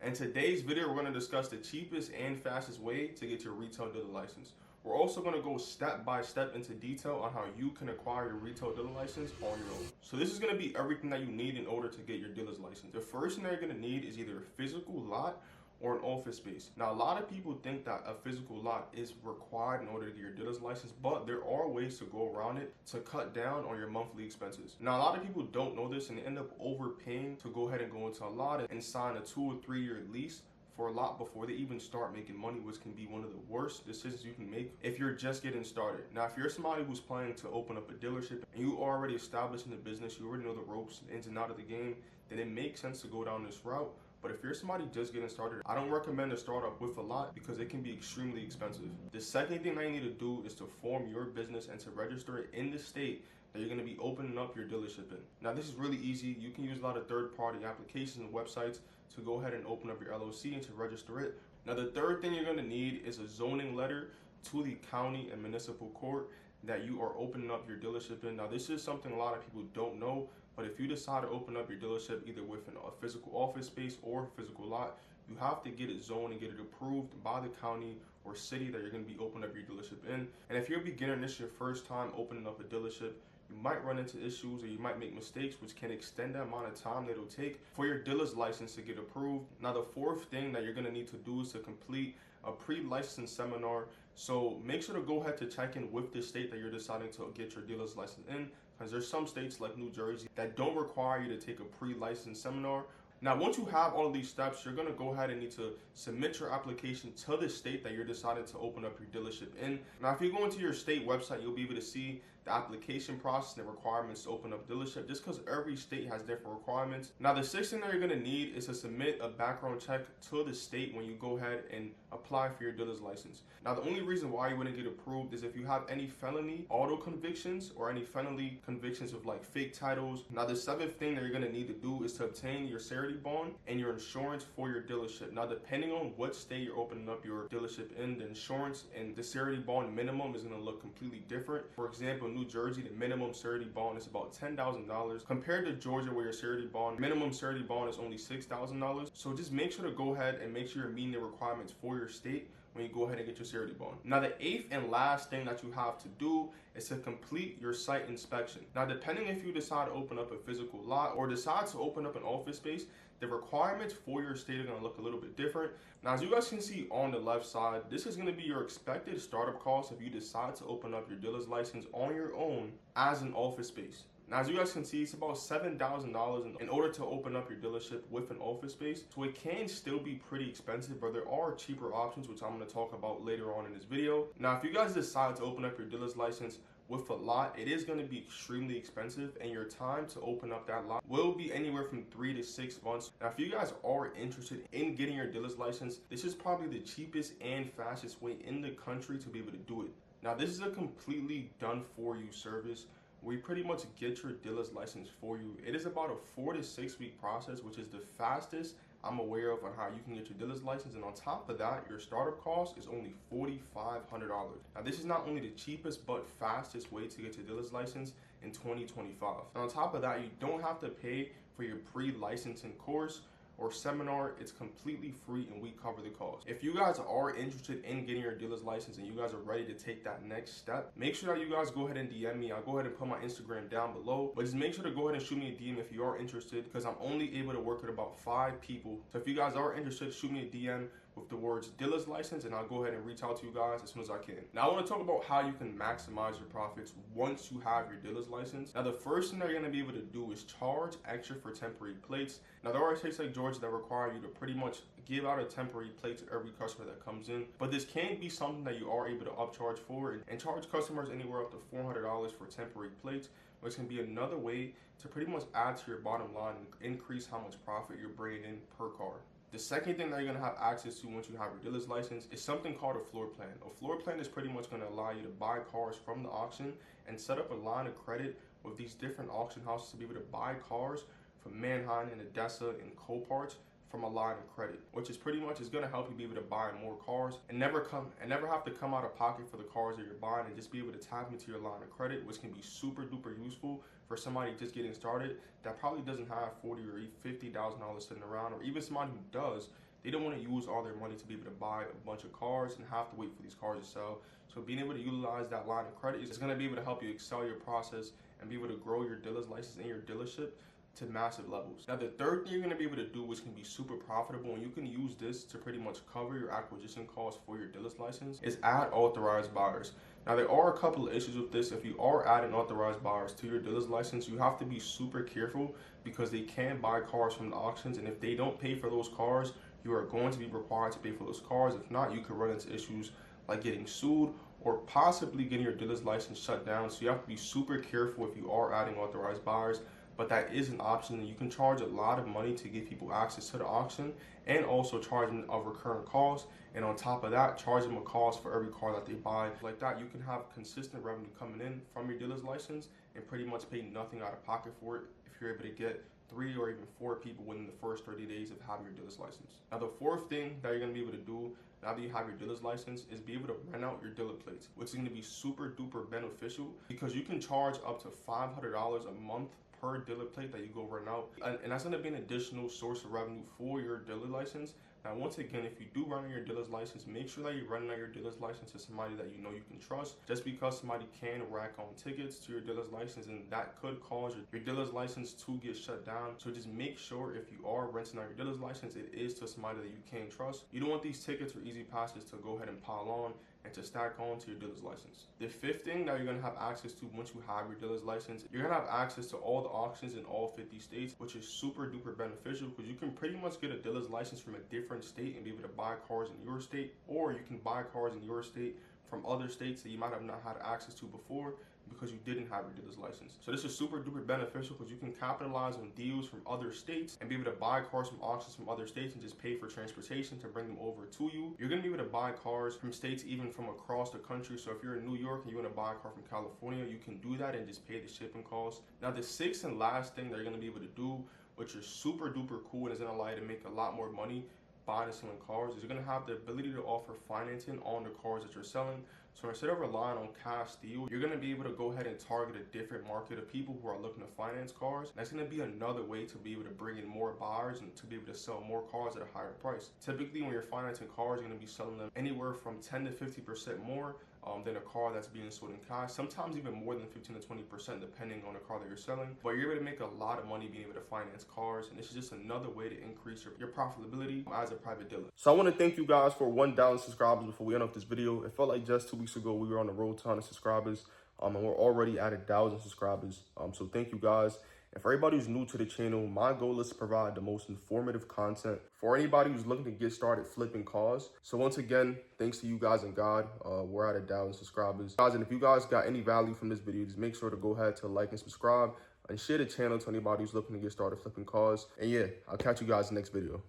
In today's video, we're going to discuss the cheapest and fastest way to get your retail dealer license. We're also going to go step by step into detail on how you can acquire your retail dealer license on your own. So this is going to be everything that you need in order to get your dealer's license. The first thing that you're going to need is either a physical lot or an office space. Now, a lot of people think that a physical lot is required in order to get your dealer's license, but there are ways to go around it to cut down on your monthly expenses. Now, a lot of people don't know this and they end up overpaying to go ahead and go into a lot and sign a 2 or 3 year lease for a lot before they even start making money, which can be one of the worst decisions you can make if you're just getting started. Now, if you're somebody who's planning to open up a dealership and you are already established in the business, you already know the ropes, the ins and out of the game, then it makes sense to go down this route. But if you're somebody just getting started, I don't recommend to start up with a lot because it can be extremely expensive. The second thing that you need to do is to form your business and to register it in the state that you're going to be opening up your dealership in. Now, this is really easy. You can use a lot of third-party applications and websites to go ahead and open up your LLC and to register it. Now, the third thing you're going to need is a zoning letter to the county and municipal court that you are opening up your dealership in. Now, this is something a lot of people don't know, but if you decide to open up your dealership either with a physical office space or a physical lot, you have to get it zoned and get it approved by the county or city that you're going to be opening up your dealership in. And if you're a beginner and this is your first time opening up a dealership, you might run into issues or you might make mistakes, which can extend the amount of time that it'll take for your dealer's license to get approved. Now, the fourth thing that you're going to need to do is to complete a pre-license seminar. So make sure to go ahead to check in with the state that you're deciding to get your dealer's license in, because there's some states like New Jersey that don't require you to take a pre-license seminar. Now, once you have all of these steps, you're going to go ahead and need to submit your application to the state that you're deciding to open up your dealership in. Now, if you go into your state website, you'll be able to see the application process and the requirements to open up a dealership, just because every state has different requirements. Now, the sixth thing that you're going to need is to submit a background check to the state when you go ahead and apply for your dealer's license. Now, the only reason why you wouldn't get approved is if you have any felony auto convictions or any felony convictions of like fake titles. Now, the seventh thing that you're going to need to do is to obtain your surety bond and your insurance for your dealership. Now, depending on what state you're opening up your dealership in, the insurance and the surety bond minimum is going to look completely different. For example, New Jersey, the minimum surety bond is about $10,000 compared to Georgia, where your minimum surety bond is only $6,000. So just make sure to go ahead and make sure you're meeting the requirements for your state when you go ahead and get your surety bond. Now, the eighth and last thing that you have to do is to complete your site inspection. Now, depending if you decide to open up a physical lot or decide to open up an office space, the requirements for your state are going to look a little bit different. Now, as you guys can see on the left side, this is going to be your expected startup cost if you decide to open up your dealer's license on your own as an office space. Now, as you guys can see, it's about $7,000 in order to open up your dealership with an office space. So it can still be pretty expensive, but there are cheaper options, which I'm going to talk about later on in this video. Now, if you guys decide to open up your dealer's license with a lot, it is going to be extremely expensive, and your time to open up that lot will be anywhere from 3 to 6 months. Now, if you guys are interested in getting your dealer's license, this is probably the cheapest and fastest way in the country to be able to do it. Now, this is a completely done for you service. We pretty much get your dealer's license for you. It is about a 4 to 6 week process, which is the fastest I'm aware of on how you can get your dealer's license. And on top of that, your startup cost is only $4,500. Now, this is not only the cheapest but fastest way to get your dealer's license in 2025. And on top of that, you don't have to pay for your pre-licensing course or seminar. It's completely free and we cover the cost. If you guys are interested in getting your dealer's license and you guys are ready to take that next step, make sure that you guys go ahead and DM me. I'll go ahead and put my Instagram down below, but just make sure to go ahead and shoot me a DM if you are interested, because I'm only able to work with about 5 people. So if you guys are interested, shoot me a DM with the words dealer's license and I'll go ahead and reach out to you guys as soon as I can. Now, I want to talk about how you can maximize your profits once you have your dealer's license. Now, the first thing that you're going to be able to do is charge extra for temporary plates. Now, there are states like Georgia that require you to pretty much give out a temporary plate to every customer that comes in, but this can be something that you are able to upcharge for and charge customers anywhere up to $400 for temporary plates, which can be another way to pretty much add to your bottom line and increase how much profit you're bringing in per car. The second thing that you're going to have access to once you have your dealer's license is something called a floor plan. A floor plan is pretty much going to allow you to buy cars from the auction and set up a line of credit with these different auction houses to be able to buy cars from Manheim and ADESA and Coparts from a line of credit, which is pretty much is going to help you be able to buy more cars and never have to come out of pocket for the cars that you're buying, and just be able to tap into your line of credit, which can be super duper useful for somebody just getting started that probably doesn't have $40,000 or $50,000 sitting around, or even somebody who does they don't want to use all their money to be able to buy a bunch of cars and have to wait for these cars to sell. So being able to utilize that line of credit is going to be able to help you excel your process and be able to grow your dealer's license and your dealership to massive levels. Now, the third thing you're going to be able to do, which can be super profitable, and you can use this to pretty much cover your acquisition costs for your dealer's license, is add authorized buyers. Now, there are a couple of issues with this. If you are adding authorized buyers to your dealer's license, you have to be super careful because they can buy cars from the auctions, and if they don't pay for those cars, you are going to be required to pay for those cars. If not, you could run into issues like getting sued or possibly getting your dealer's license shut down. So you have to be super careful if you are adding authorized buyers. But that is an option. You can charge a lot of money to give people access to the auction and also charge them a recurring cost. And on top of that, charge them a cost for every car that they buy. Like that, you can have consistent revenue coming in from your dealer's license and pretty much pay nothing out of pocket for it if you're able to get 3 or even 4 people within the first 30 days of having your dealer's license. Now, the fourth thing that you're going to be able to do now that you have your dealer's license is be able to rent out your dealer plates, which is going to be super duper beneficial because you can charge up to $500 a month per dealer plate that you go rent out, and that's going to be an additional source of revenue for your dealer license. Now, once again, if you do run on your dealer's license, make sure that you're running on your dealer's license to somebody that you know you can trust. Just because somebody can rack on tickets to your dealer's license, and that could cause your dealer's license to get shut down. So just make sure if you are renting out your dealer's license, it is to somebody that you can trust. You don't want these tickets or easy passes to go ahead and pile on and to stack on to your dealer's license. The fifth thing that you're going to have access to once you have your dealer's license, you're going to have access to all the auctions in all 50 states, which is super duper beneficial because you can pretty much get a dealer's license from a different state and be able to buy cars in your state, or you can buy cars in your state from other states that you might have not had access to before because you didn't have your dealer's license. So this is super duper beneficial because you can capitalize on deals from other states and be able to buy cars from auctions from other states and just pay for transportation to bring them over to you. You're going to be able to buy cars from states even from across the country. So if you're in New York and you want to buy a car from California, you can do that and just pay the shipping costs. Now, the sixth and last thing that you're going to be able to do, which is super duper cool and is going to allow you to make a lot more money buying and selling cars, is you're going to have the ability to offer financing on the cars that you're selling. So instead of relying on cash deal, you're going to be able to go ahead and target a different market of people who are looking to finance cars. That's going to be another way to be able to bring in more buyers and to be able to sell more cars at a higher price. Typically, when you're financing cars, you're going to be selling them anywhere from 10 to 50% more than a car that's being sold in cash, sometimes even more than 15 to 20% depending on the car that you're selling. But you're able to make a lot of money being able to finance cars, and this is just another way to increase your profitability as a private dealer. So I want to thank you guys for 1,000 subscribers before we end off this video. It felt like just 2 weeks ago we were on the road to 100 subscribers, and we're already at 1,000 subscribers. So thank you guys. And for everybody who's new to the channel, my goal is to provide the most informative content for anybody who's looking to get started flipping cars. So once again, thanks to you guys and God, we're at 1,000 subscribers. Guys, and if you guys got any value from this video, just make sure to go ahead to like and subscribe and share the channel to anybody who's looking to get started flipping cars. And yeah, I'll catch you guys in the next video.